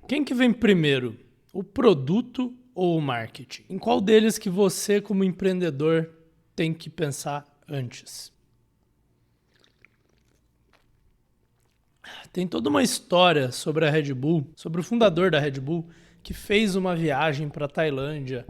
Quem que vem primeiro? O produto ou o marketing? Em qual deles que você, como empreendedor, tem que pensar antes? Tem toda uma história sobre a Red Bull, sobre o fundador da Red Bull, que fez uma viagem para a Tailândia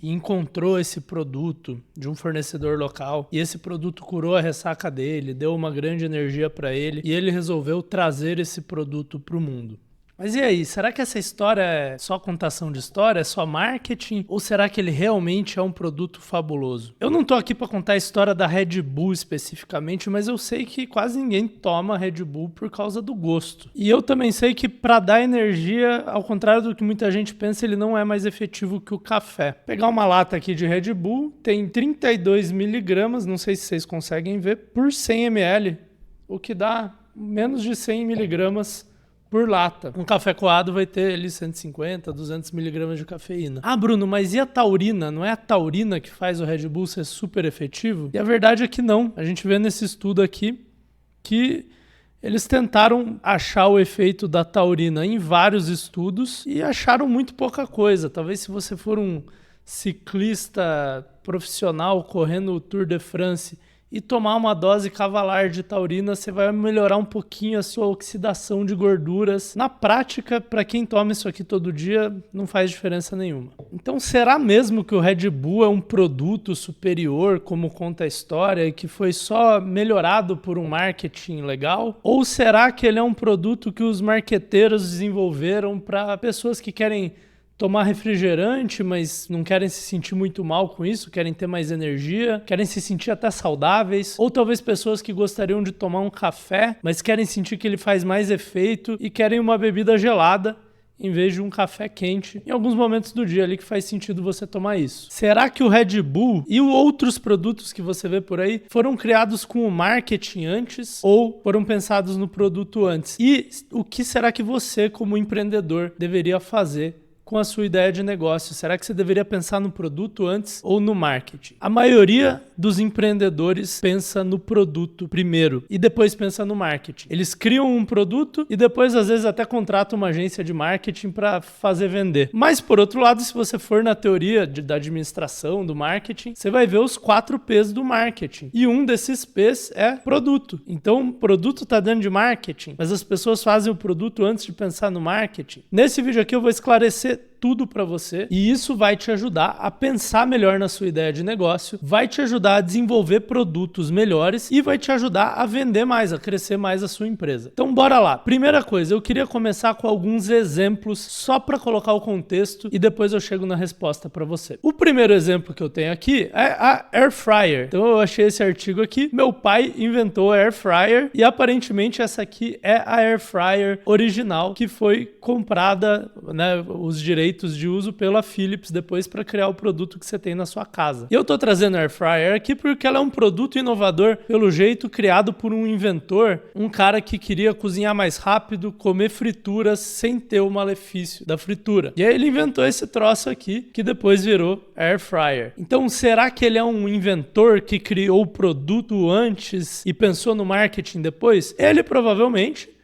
e encontrou esse produto de um fornecedor local. E esse produto curou a ressaca dele, deu uma grande energia para ele e ele resolveu trazer esse produto para o mundo. Mas e aí, será que essa história é só contação de história, é só marketing? Ou será que ele realmente é um produto fabuloso? Eu não tô aqui para contar a história da Red Bull especificamente, mas eu sei que quase ninguém toma Red Bull por causa do gosto. E eu também sei que para dar energia, ao contrário do que muita gente pensa, ele não é mais efetivo que o café. Pegar uma lata aqui de Red Bull, tem 32 miligramas, não sei se vocês conseguem ver, por 100 ml, o que dá menos de 100 miligramas por lata. Um café coado vai ter ali 150, 200 miligramas de cafeína. Ah, Bruno, mas e a taurina? Não é a taurina que faz o Red Bull ser super efetivo? E a verdade é que não. A gente vê nesse estudo aqui que eles tentaram achar o efeito da taurina em vários estudos e acharam muito pouca coisa. Talvez se você for um ciclista profissional correndo o Tour de France e tomar uma dose cavalar de taurina, você vai melhorar um pouquinho a sua oxidação de gorduras. Na prática, para quem toma isso aqui todo dia, não faz diferença nenhuma. Então, será mesmo que o Red Bull é um produto superior, como conta a história, e que foi só melhorado por um marketing legal? Ou será que ele é um produto que os marqueteiros desenvolveram para pessoas que querem tomar refrigerante, mas não querem se sentir muito mal com isso, querem ter mais energia, querem se sentir até saudáveis, ou talvez pessoas que gostariam de tomar um café, mas querem sentir que ele faz mais efeito e querem uma bebida gelada em vez de um café quente, em alguns momentos do dia ali que faz sentido você tomar isso. Será que o Red Bull e outros produtos que você vê por aí foram criados com o marketing antes ou foram pensados no produto antes? E o que será que você, como empreendedor, deveria fazer com a sua ideia de negócio? Será que você deveria pensar no produto antes ou no marketing? A maioria dos empreendedores pensa no produto primeiro e depois pensa no marketing. Eles criam um produto e depois às vezes até contratam uma agência de marketing para fazer vender. Mas por outro lado, se você for na teoria da administração, do marketing, você vai ver os 4 P's do marketing. E um desses P's é produto. Então, o produto está dentro de marketing, mas as pessoas fazem o produto antes de pensar no marketing. Nesse vídeo aqui eu vou esclarecer tudo para você e isso vai te ajudar a pensar melhor na sua ideia de negócio, vai te ajudar a desenvolver produtos melhores e vai te ajudar a vender mais, a crescer mais a sua empresa. Então bora lá. Primeira coisa, eu queria começar com alguns exemplos só para colocar o contexto e depois eu chego na resposta para você. O primeiro exemplo que eu tenho aqui é a Air Fryer. Então eu achei esse artigo aqui, meu pai inventou a Air Fryer e aparentemente essa aqui é a Air Fryer original que foi comprada, né, os direitos de uso pela Philips depois para criar o produto que você tem na sua casa. E eu tô trazendo a Air Fryer aqui porque ela é um produto inovador, pelo jeito criado por um inventor, um cara que queria cozinhar mais rápido, comer frituras sem ter o malefício da fritura. E aí ele inventou esse troço aqui, que depois virou Air Fryer. Então, será que ele é um inventor que criou o produto antes e pensou no marketing depois? Ele provavelmente.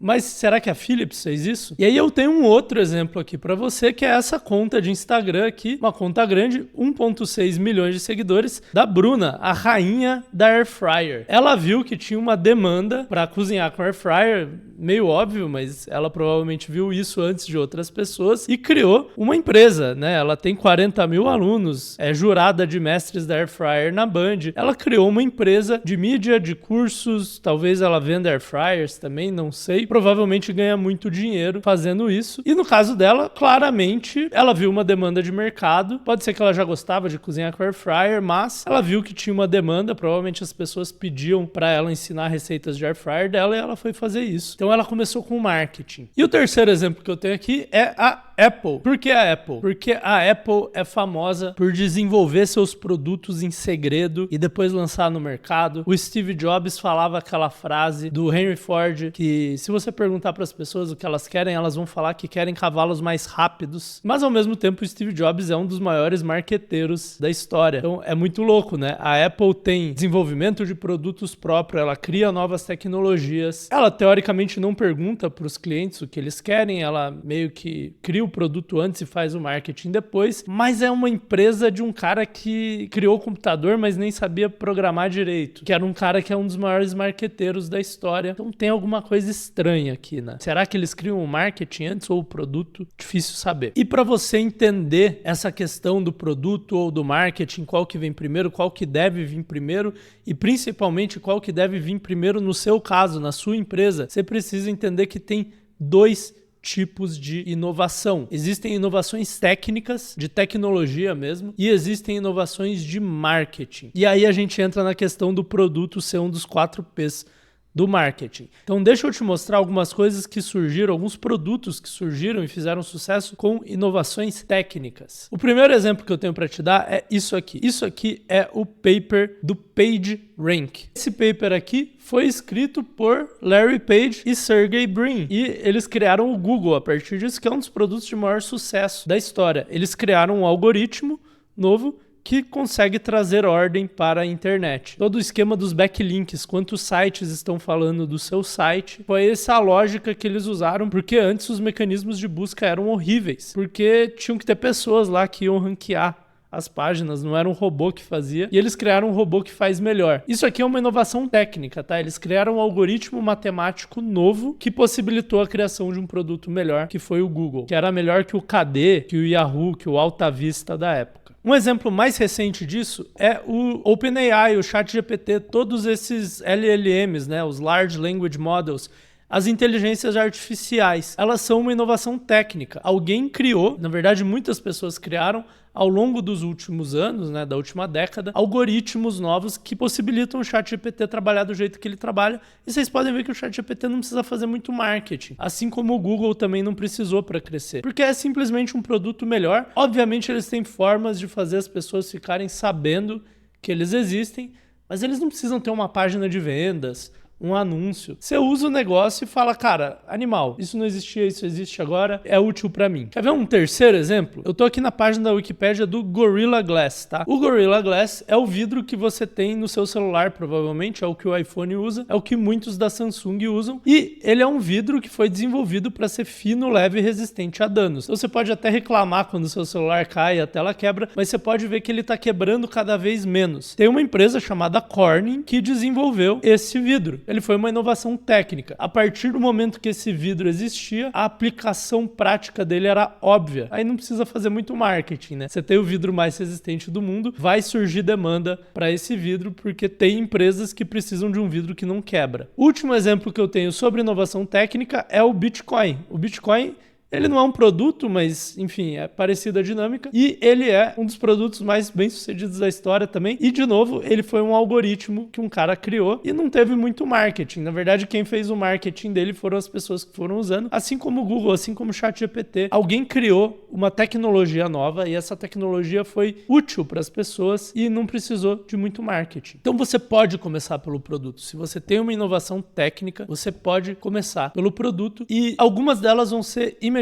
Mas será que a Philips fez isso? E aí eu tenho um outro exemplo aqui para você, que é essa conta de Instagram aqui, uma conta grande, 1,6 milhões de seguidores, da Bruna, a rainha da Air Fryer. Ela viu que tinha uma demanda para cozinhar com Air Fryer, meio óbvio, mas ela provavelmente viu isso antes de outras pessoas e criou uma empresa, né? Ela tem 40 mil alunos, é jurada de mestres da Air Fryer na Band. Ela criou uma empresa de mídia, de cursos, talvez ela venda Air Fryers também, não sei. Provavelmente ganha muito dinheiro fazendo isso. E no caso dela, claramente, ela viu uma demanda de mercado. Pode ser que ela já gostava de cozinhar com Air Fryer, mas ela viu que tinha uma demanda. Provavelmente as pessoas pediam para ela ensinar receitas de Air Fryer dela e ela foi fazer isso. Então ela começou com o marketing. E o terceiro exemplo que eu tenho aqui é a Apple. Por que a Apple? Porque a Apple é famosa por desenvolver seus produtos em segredo e depois lançar no mercado. O Steve Jobs falava aquela frase do Henry Ford que se você perguntar para as pessoas o que elas querem, elas vão falar que querem cavalos mais rápidos. Mas ao mesmo tempo o Steve Jobs é um dos maiores marqueteiros da história. Então é muito louco, né? A Apple tem desenvolvimento de produtos próprios, ela cria novas tecnologias. Ela teoricamente não pergunta para os clientes o que eles querem, ela meio que cria o produto antes e faz o marketing depois, mas é uma empresa de um cara que criou o computador, mas nem sabia programar direito, que era um cara que é um dos maiores marqueteiros da história. Então tem alguma coisa estranha aqui, né? Será que eles criam o marketing antes ou o produto? Difícil saber. E para você entender essa questão do produto ou do marketing, qual que vem primeiro, qual que deve vir primeiro e principalmente qual que deve vir primeiro no seu caso, na sua empresa, você precisa entender que tem dois tipos de inovação. Existem inovações técnicas, de tecnologia mesmo, e existem inovações de marketing. E aí a gente entra na questão do produto ser um dos 4 P's do marketing. Então deixa eu te mostrar algumas coisas que surgiram, alguns produtos que surgiram e fizeram sucesso com inovações técnicas. O primeiro exemplo que eu tenho para te dar é isso aqui. Isso aqui é o paper do PageRank. Esse paper aqui foi escrito por Larry Page e Sergey Brin. E eles criaram o Google a partir disso, que é um dos produtos de maior sucesso da história. Eles criaram um algoritmo novo que consegue trazer ordem para a internet. Todo o esquema dos backlinks, quantos sites estão falando do seu site, foi essa a lógica que eles usaram, porque antes os mecanismos de busca eram horríveis, porque tinham que ter pessoas lá que iam ranquear as páginas, não era um robô que fazia, e eles criaram um robô que faz melhor. Isso aqui é uma inovação técnica, tá? Eles criaram um algoritmo matemático novo que possibilitou a criação de um produto melhor, que foi o Google, que era melhor que o KD, que o Yahoo, que o Alta Vista da época. Um exemplo mais recente disso é o OpenAI, o ChatGPT, todos esses LLMs, né, os Large Language Models, as inteligências artificiais. Elas são uma inovação técnica. Alguém criou, na verdade muitas pessoas criaram, ao longo dos últimos anos, né, da última década, algoritmos novos que possibilitam o ChatGPT trabalhar do jeito que ele trabalha. E vocês podem ver que o ChatGPT não precisa fazer muito marketing, assim como o Google também não precisou para crescer, porque é simplesmente um produto melhor. Obviamente eles têm formas de fazer as pessoas ficarem sabendo que eles existem, mas eles não precisam ter uma página de vendas, um anúncio. Você usa o negócio e fala, cara, animal, isso não existia, isso existe agora, é útil pra mim. Quer ver um terceiro exemplo? Eu tô aqui na página da Wikipédia do Gorilla Glass, tá? O Gorilla Glass é o vidro que você tem no seu celular, provavelmente, é o que o iPhone usa, é o que muitos da Samsung usam, e ele é um vidro que foi desenvolvido para ser fino, leve e resistente a danos. Então você pode até reclamar quando o seu celular cai e a tela quebra, mas você pode ver que ele tá quebrando cada vez menos. Tem uma empresa chamada Corning que desenvolveu esse vidro. Ele foi uma inovação técnica. A partir do momento que esse vidro existia, a aplicação prática dele era óbvia. Aí não precisa fazer muito marketing, né? Você tem o vidro mais resistente do mundo, vai surgir demanda para esse vidro, porque tem empresas que precisam de um vidro que não quebra. O último exemplo que eu tenho sobre inovação técnica é o Bitcoin. O Bitcoin, ele não é um produto, mas, enfim, é parecida a dinâmica. E ele é um dos produtos mais bem-sucedidos da história também. E, de novo, ele foi um algoritmo que um cara criou e não teve muito marketing. Na verdade, quem fez o marketing dele foram as pessoas que foram usando, assim como o Google, assim como o ChatGPT. Alguém criou uma tecnologia nova e essa tecnologia foi útil para as pessoas e não precisou de muito marketing. Então, você pode começar pelo produto. Se você tem uma inovação técnica, você pode começar pelo produto e algumas delas vão ser imediatamente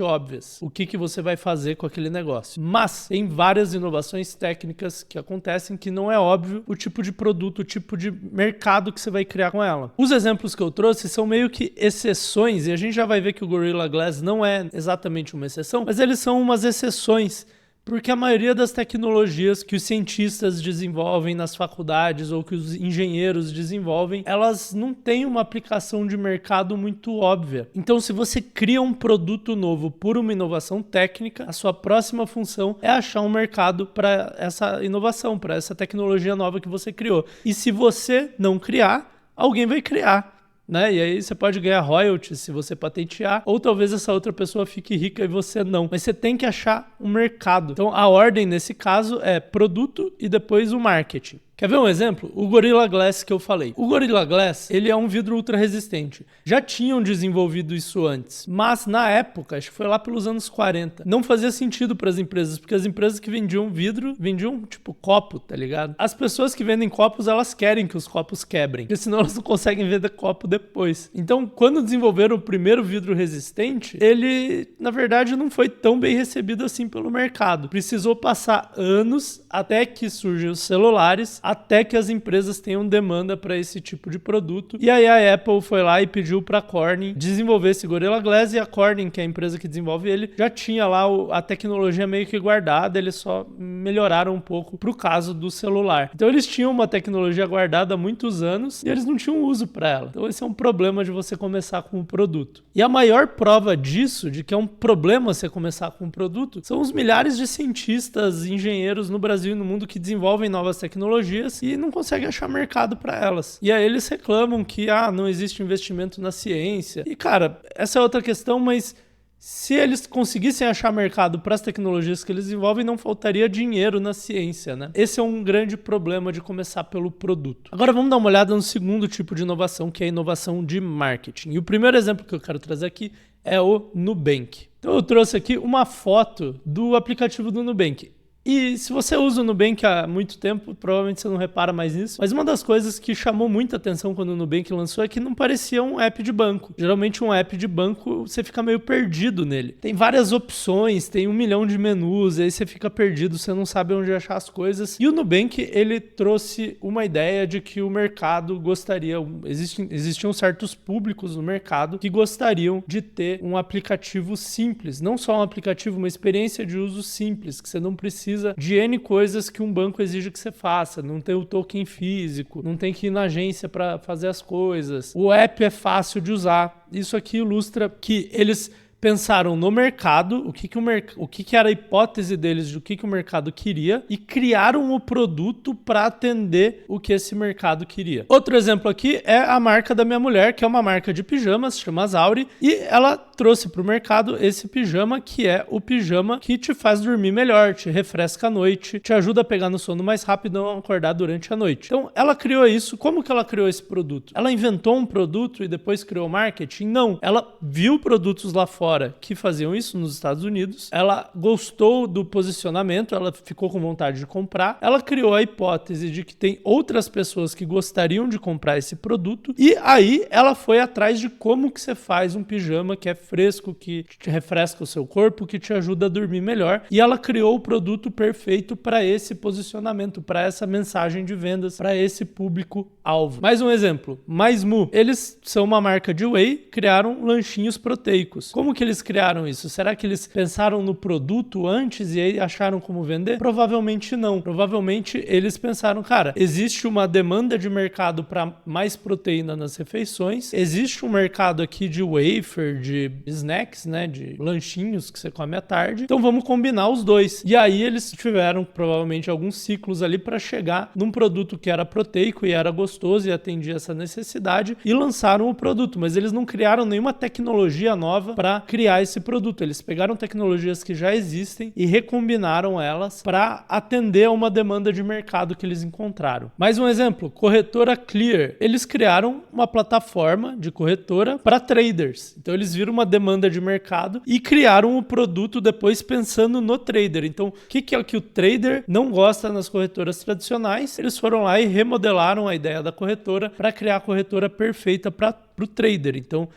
óbvias o que você vai fazer com aquele negócio. Mas tem várias inovações técnicas que acontecem que não é óbvio o tipo de produto, o tipo de mercado que você vai criar com ela. Os exemplos que eu trouxe são meio que exceções e a gente já vai ver que o Gorilla Glass não é exatamente uma exceção, mas eles são umas exceções. Porque a maioria das tecnologias que os cientistas desenvolvem nas faculdades ou que os engenheiros desenvolvem, elas não têm uma aplicação de mercado muito óbvia. Então, se você cria um produto novo por uma inovação técnica, a sua próxima função é achar um mercado para essa inovação, para essa tecnologia nova que você criou. E se você não criar, alguém vai criar. Né? E aí você pode ganhar royalties se você patentear, ou talvez essa outra pessoa fique rica e você não. Mas você tem que achar um mercado. Então a ordem nesse caso é produto e depois o marketing. Quer ver um exemplo? O Gorilla Glass que eu falei. O Gorilla Glass, ele é um vidro ultra resistente. Já tinham desenvolvido isso antes, mas na época, acho que foi lá pelos anos 40, não fazia sentido para as empresas, porque as empresas que vendiam vidro, vendiam tipo copo, tá ligado? As pessoas que vendem copos, elas querem que os copos quebrem, porque senão elas não conseguem vender copo depois. Então, quando desenvolveram o primeiro vidro resistente, ele, na verdade, não foi tão bem recebido assim pelo mercado. Precisou passar anos até que surgem os celulares, até que as empresas tenham demanda para esse tipo de produto. E aí a Apple foi lá e pediu para a Corning desenvolver esse Gorilla Glass, e a Corning, que é a empresa que desenvolve ele, já tinha lá a tecnologia meio que guardada, eles só melhoraram um pouco pro caso do celular. Então eles tinham uma tecnologia guardada há muitos anos e eles não tinham uso para ela. Então esse é um problema de você começar com o produto. E a maior prova disso, de que é um problema você começar com um produto, são os milhares de cientistas e engenheiros no Brasil e no mundo que desenvolvem novas tecnologias e não conseguem achar mercado para elas. E aí eles reclamam que não existe investimento na ciência. E cara, essa é outra questão, mas se eles conseguissem achar mercado para as tecnologias que eles desenvolvem, não faltaria dinheiro na ciência, né? Esse é um grande problema de começar pelo produto. Agora vamos dar uma olhada no segundo tipo de inovação, que é a inovação de marketing. E o primeiro exemplo que eu quero trazer aqui é o Nubank. Então eu trouxe aqui uma foto do aplicativo do Nubank. E se você usa o Nubank há muito tempo, provavelmente você não repara mais nisso. Mas uma das coisas que chamou muita atenção quando o Nubank lançou é que não parecia um app de banco. Geralmente um app de banco, você fica meio perdido nele. Tem várias opções, tem 1 milhão de menus, aí você fica perdido, você não sabe onde achar as coisas. E o Nubank, ele trouxe uma ideia de que o mercado gostaria... Existiam certos públicos no mercado que gostariam de ter um aplicativo simples. Não só um aplicativo, uma experiência de uso simples, que você não precisa de N coisas que um banco exige que você faça. Não tem o token físico, não tem que ir na agência para fazer as coisas. O app é fácil de usar. Isso aqui ilustra que eles pensaram no mercado, o que era a hipótese deles do que o mercado queria, e criaram o produto para atender o que esse mercado queria. Outro exemplo aqui é a marca da minha mulher, que é uma marca de pijamas, se chama Zauri, e ela trouxe para o mercado esse pijama, que é o pijama que te faz dormir melhor, te refresca a noite, te ajuda a pegar no sono mais rápido e não acordar durante a noite. Então, ela criou isso. Como que ela criou esse produto? Ela inventou um produto e depois criou marketing? Não. Ela viu produtos lá fora que faziam isso nos Estados Unidos, ela gostou do posicionamento, ela ficou com vontade de comprar, ela criou a hipótese de que tem outras pessoas que gostariam de comprar esse produto, e aí ela foi atrás de como que você faz um pijama que é fresco, que te refresca o seu corpo, que te ajuda a dormir melhor, e ela criou o produto perfeito para esse posicionamento, para essa mensagem de vendas, para esse público-alvo. Mais um exemplo, Mais Mu. Eles são uma marca de whey, criaram lanchinhos proteicos. Como que eles criaram isso? Será que eles pensaram no produto antes e aí acharam como vender? Provavelmente não. Provavelmente eles pensaram, cara, existe uma demanda de mercado para mais proteína nas refeições, existe um mercado aqui de wafer, de snacks, né, de lanchinhos que você come à tarde, então vamos combinar os dois. E aí eles tiveram provavelmente alguns ciclos ali para chegar num produto que era proteico e era gostoso e atendia essa necessidade e lançaram o produto, mas eles não criaram nenhuma tecnologia nova para criar esse produto. Eles pegaram tecnologias que já existem e recombinaram elas para atender a uma demanda de mercado que eles encontraram. Mais um exemplo, corretora Clear. Eles criaram uma plataforma de corretora para traders. Então eles viram uma demanda de mercado e criaram o produto depois pensando no trader. Então o que é o que o trader não gosta nas corretoras tradicionais? Eles foram lá e remodelaram a ideia da corretora para criar a corretora perfeita para o trader. Então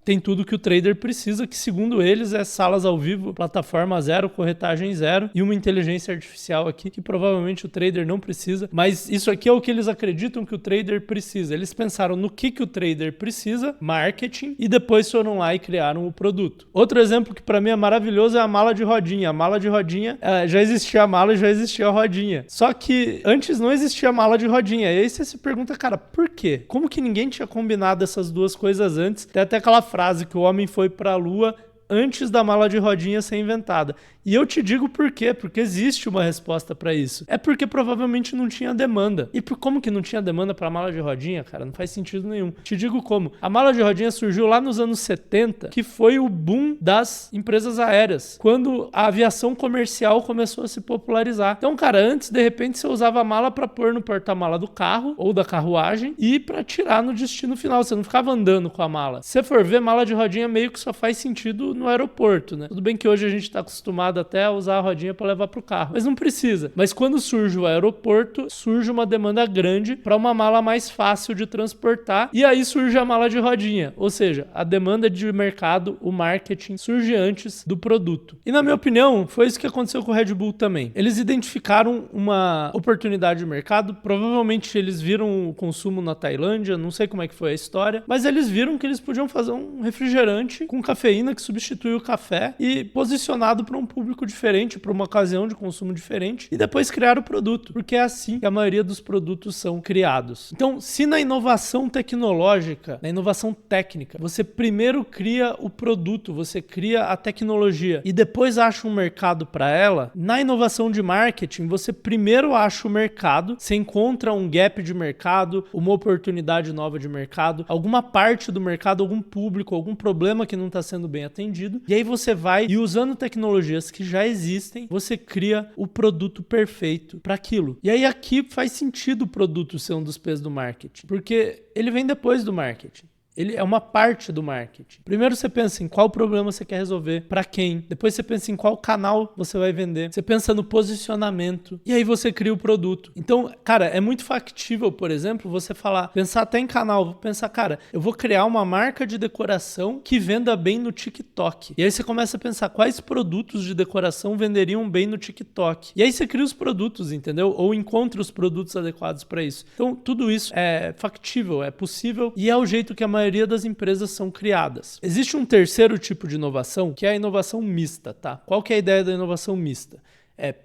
tem tudo que o trader precisa, que segundo eles é salas ao vivo, plataforma zero, corretagem zero e uma inteligência artificial aqui que provavelmente o trader não precisa, mas isso aqui é o que eles acreditam que o trader precisa. Eles pensaram no que o trader precisa, marketing, e depois foram lá e criaram o produto. Outro exemplo que para mim é maravilhoso é a mala de rodinha. A mala de rodinha, já existia a mala e já existia a rodinha. Só que antes não existia a mala de rodinha. E aí você se pergunta, cara, por quê? Como que ninguém tinha combinado essas duas coisas antes? Tem até aquela frase que o homem foi para a lua antes da mala de rodinha ser inventada. E eu te digo por quê, porque existe uma resposta para isso. É porque provavelmente não tinha demanda. E por como que não tinha demanda para mala de rodinha, cara? Não faz sentido nenhum. Te digo como. A mala de rodinha surgiu lá nos anos 70, que foi o boom das empresas aéreas, quando a aviação comercial começou a se popularizar. Então, cara, antes, de repente, você usava a mala para pôr no porta-mala do carro ou da carruagem e para tirar no destino final. Você não ficava andando com a mala. Se você for ver, mala de rodinha meio que só faz sentido no aeroporto, né? Tudo bem que hoje a gente tá acostumado até a usar a rodinha para levar pro carro, mas não precisa. Mas quando surge o aeroporto, surge uma demanda grande para uma mala mais fácil de transportar, e aí surge a mala de rodinha. Ou seja, a demanda de mercado, o marketing, surge antes do produto. E na minha opinião, foi isso que aconteceu com o Red Bull também. Eles identificaram uma oportunidade de mercado, provavelmente eles viram o consumo na Tailândia, não sei como é que foi a história, mas eles viram que eles podiam fazer um refrigerante com cafeína que substitui o café e posicionado para um público diferente, para uma ocasião de consumo diferente, e depois criar o produto, porque é assim que a maioria dos produtos são criados. Então, se na inovação tecnológica, na inovação técnica, você primeiro cria o produto, você cria a tecnologia e depois acha um mercado para ela, na inovação de marketing, você primeiro acha o mercado, você encontra um gap de mercado, uma oportunidade nova de mercado, alguma parte do mercado, algum público, algum problema que não está sendo bem atendido, e aí você vai e usando tecnologias que já existem, você cria o produto perfeito para aquilo. E aí aqui faz sentido o produto ser um dos P's do marketing, porque ele vem depois do marketing. Ele é uma parte do marketing. Primeiro você pensa em qual problema você quer resolver, para quem. Depois você pensa em qual canal você vai vender. Você pensa no posicionamento. E aí você cria o produto. Então, cara, é muito factível, por exemplo, você pensar até em canal. Pensar, cara, eu vou criar uma marca de decoração que venda bem no TikTok. E aí você começa a pensar quais produtos de decoração venderiam bem no TikTok. E aí você cria os produtos, entendeu? Ou encontra os produtos adequados para isso. Então, tudo isso é factível, é possível e é o jeito que a maioria das empresas são criadas. Existe um terceiro tipo de inovação, que é a inovação mista, tá? Qual que é a ideia da inovação mista?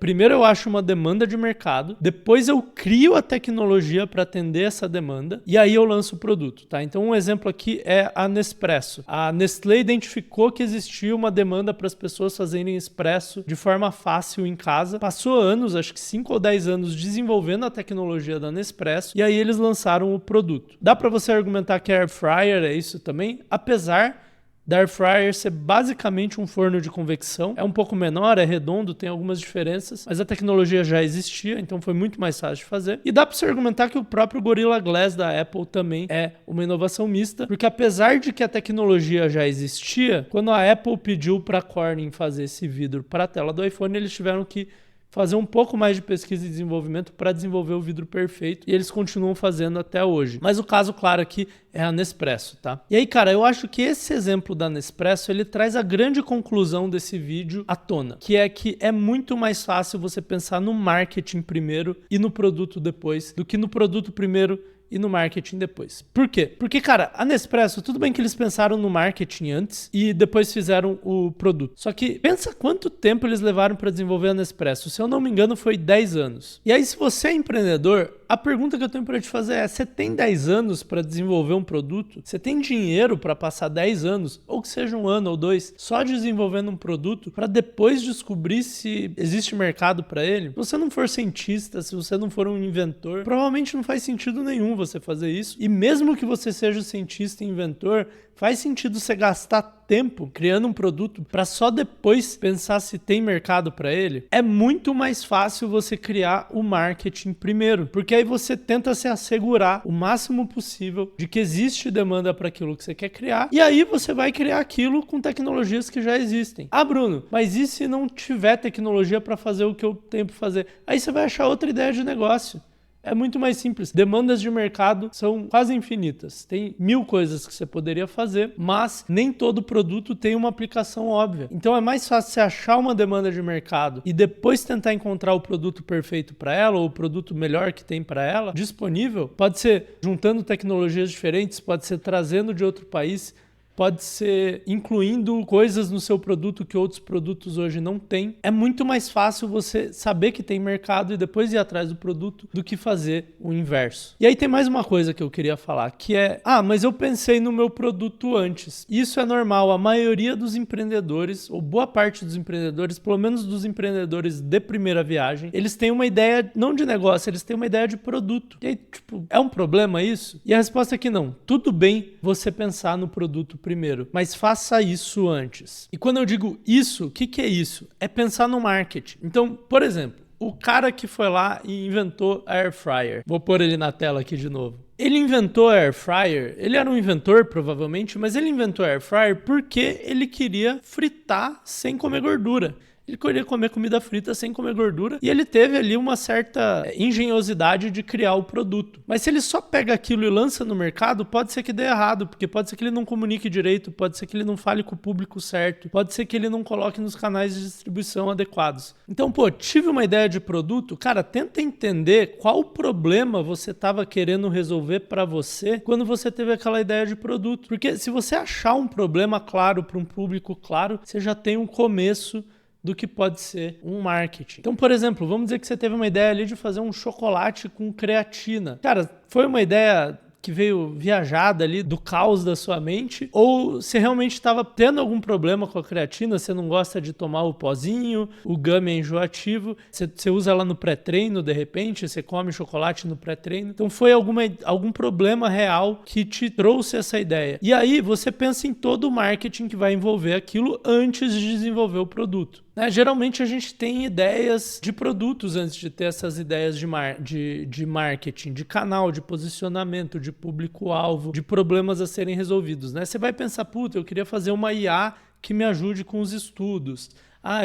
Primeiro eu acho uma demanda de mercado, depois eu crio a tecnologia para atender essa demanda e aí eu lanço o produto, tá? Então um exemplo aqui é a Nespresso. A Nestlé identificou que existia uma demanda para as pessoas fazerem expresso de forma fácil em casa. Passou anos, acho que 5 ou 10 anos desenvolvendo a tecnologia da Nespresso e aí eles lançaram o produto. Dá para você argumentar que a Air Fryer é isso também, apesar da Air Fryer ser basicamente um forno de convecção. É um pouco menor, é redondo, tem algumas diferenças, mas a tecnologia já existia, então foi muito mais fácil de fazer. E dá para você argumentar que o próprio Gorilla Glass da Apple também é uma inovação mista, porque apesar de que a tecnologia já existia, quando a Apple pediu para a Corning fazer esse vidro para a tela do iPhone, eles tiveram que fazer um pouco mais de pesquisa e desenvolvimento para desenvolver o vidro perfeito e eles continuam fazendo até hoje. Mas o caso claro aqui é a Nespresso, tá? E aí, cara, eu acho que esse exemplo da Nespresso, ele traz a grande conclusão desse vídeo à tona, que é muito mais fácil você pensar no marketing primeiro e no produto depois, do que no produto primeiro e no marketing depois. Por quê? Porque, cara, a Nespresso, tudo bem que eles pensaram no marketing antes e depois fizeram o produto. Só que pensa quanto tempo eles levaram para desenvolver a Nespresso. Se eu não me engano, foi 10 anos. E aí, se você é empreendedor, a pergunta que eu tenho para te fazer é: você tem 10 anos para desenvolver um produto? Você tem dinheiro para passar 10 anos, ou que seja um ano ou dois, só desenvolvendo um produto para depois descobrir se existe mercado para ele? Se você não for cientista, se você não for um inventor, provavelmente não faz sentido nenhum você fazer isso. E mesmo que você seja cientista e inventor, faz sentido você gastar tempo criando um produto para só depois pensar se tem mercado para ele? É muito mais fácil você criar o marketing primeiro, porque aí você tenta se assegurar o máximo possível de que existe demanda para aquilo que você quer criar, e aí você vai criar aquilo com tecnologias que já existem. Ah, Bruno, mas e se não tiver tecnologia para fazer o que eu tenho para fazer? Aí você vai achar outra ideia de negócio. É muito mais simples. Demandas de mercado são quase infinitas. Tem 1000 coisas que você poderia fazer, mas nem todo produto tem uma aplicação óbvia. Então é mais fácil você achar uma demanda de mercado e depois tentar encontrar o produto perfeito para ela ou o produto melhor que tem para ela disponível. Pode ser juntando tecnologias diferentes, pode ser trazendo de outro país, pode ser incluindo coisas no seu produto que outros produtos hoje não têm. É muito mais fácil você saber que tem mercado e depois ir atrás do produto do que fazer o inverso. E aí tem mais uma coisa que eu queria falar, que é, mas eu pensei no meu produto antes. Isso é normal, a maioria dos empreendedores, ou boa parte dos empreendedores, pelo menos dos empreendedores de primeira viagem, eles têm uma ideia, não de negócio, eles têm uma ideia de produto. E aí, é um problema isso? E a resposta é que não. Tudo bem você pensar no produto primeiro, mas faça isso antes. E quando eu digo isso, o que é isso? É pensar no marketing. Então, por exemplo, o cara que foi lá e inventou a Air Fryer. Vou pôr ele na tela aqui de novo. Ele inventou a Air Fryer, ele era um inventor provavelmente, mas ele inventou a Air Fryer porque ele queria fritar sem comer gordura. Ele queria comer comida frita sem comer gordura e ele teve ali uma certa engenhosidade de criar o produto. Mas se ele só pega aquilo e lança no mercado, pode ser que dê errado, porque pode ser que ele não comunique direito, pode ser que ele não fale com o público certo, pode ser que ele não coloque nos canais de distribuição adequados. Então, tive uma ideia de produto, cara, tenta entender qual problema você estava querendo resolver para você quando você teve aquela ideia de produto. Porque se você achar um problema claro para um público claro, você já tem um começo do que pode ser um marketing. Então, por exemplo, vamos dizer que você teve uma ideia ali de fazer um chocolate com creatina. Cara, foi uma ideia que veio viajada ali do caos da sua mente, ou você realmente estava tendo algum problema com a creatina, você não gosta de tomar o pozinho, o gummy é enjoativo, você usa ela no pré-treino de repente, você come chocolate no pré-treino. Então foi algum problema real que te trouxe essa ideia. E aí você pensa em todo o marketing que vai envolver aquilo antes de desenvolver o produto. Geralmente a gente tem ideias de produtos antes de ter essas ideias de marketing, de canal, de posicionamento, de público-alvo, de problemas a serem resolvidos. Você vai pensar, eu queria fazer uma IA que me ajude com os estudos.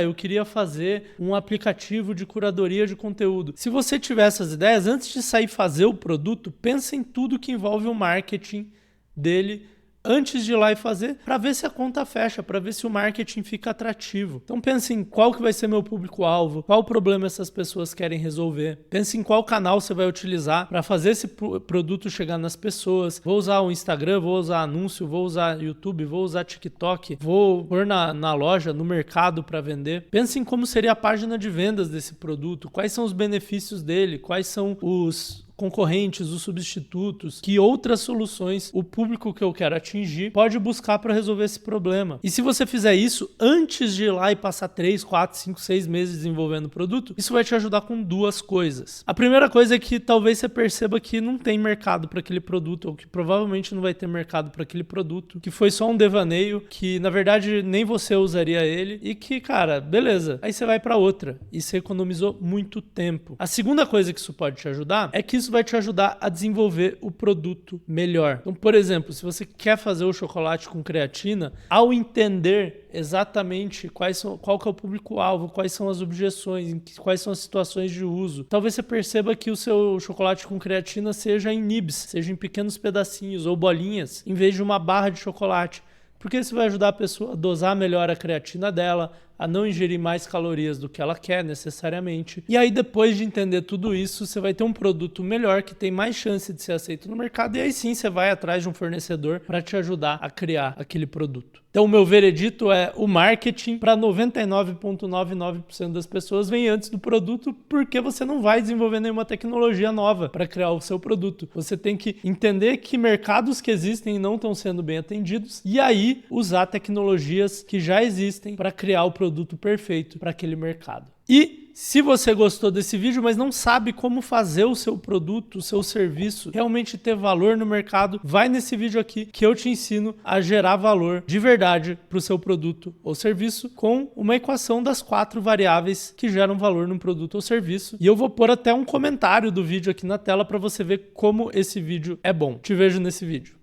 Eu queria fazer um aplicativo de curadoria de conteúdo. Se você tiver essas ideias, antes de sair fazer o produto, pensa em tudo que envolve o marketing dele antes de ir lá e fazer, para ver se a conta fecha, para ver se o marketing fica atrativo. Então pense em qual que vai ser meu público-alvo, qual problema essas pessoas querem resolver. Pense em qual canal você vai utilizar para fazer esse produto chegar nas pessoas. Vou usar o Instagram, vou usar anúncio, vou usar YouTube, vou usar TikTok, vou pôr na loja, no mercado para vender. Pense em como seria a página de vendas desse produto, quais são os benefícios dele, quais são os concorrentes, os substitutos, que outras soluções o público que eu quero atingir pode buscar para resolver esse problema. E se você fizer isso antes de ir lá e passar 3, 4, 5, 6 meses desenvolvendo o produto, isso vai te ajudar com duas coisas. A primeira coisa é que talvez você perceba que não tem mercado para aquele produto, ou que provavelmente não vai ter mercado para aquele produto, que foi só um devaneio, que na verdade nem você usaria ele e que, cara, beleza. Aí você vai para outra e você economizou muito tempo. A segunda coisa que isso pode te ajudar é que isso vai te ajudar a desenvolver o produto melhor. Então, por exemplo, se você quer fazer o chocolate com creatina, ao entender exatamente qual que é o público-alvo, quais são as objeções, quais são as situações de uso, talvez você perceba que o seu chocolate com creatina seja em nibs, seja em pequenos pedacinhos ou bolinhas, em vez de uma barra de chocolate. Porque isso vai ajudar a pessoa a dosar melhor a creatina dela, a não ingerir mais calorias do que ela quer necessariamente. E aí, depois de entender tudo isso, você vai ter um produto melhor que tem mais chance de ser aceito no mercado. E aí sim, você vai atrás de um fornecedor para te ajudar a criar aquele produto. Então, o meu veredito é o marketing para 99,99% das pessoas vem antes do produto, porque você não vai desenvolver nenhuma tecnologia nova para criar o seu produto. Você tem que entender que mercados que existem não estão sendo bem atendidos e aí usar tecnologias que já existem para criar o produto perfeito para aquele mercado. E se você gostou desse vídeo, mas não sabe como fazer o seu produto, o seu serviço realmente ter valor no mercado, vai nesse vídeo aqui que eu te ensino a gerar valor de verdade para o seu produto ou serviço com uma equação das 4 variáveis que geram valor num produto ou serviço. E eu vou pôr até um comentário do vídeo aqui na tela para você ver como esse vídeo é bom. Te vejo nesse vídeo.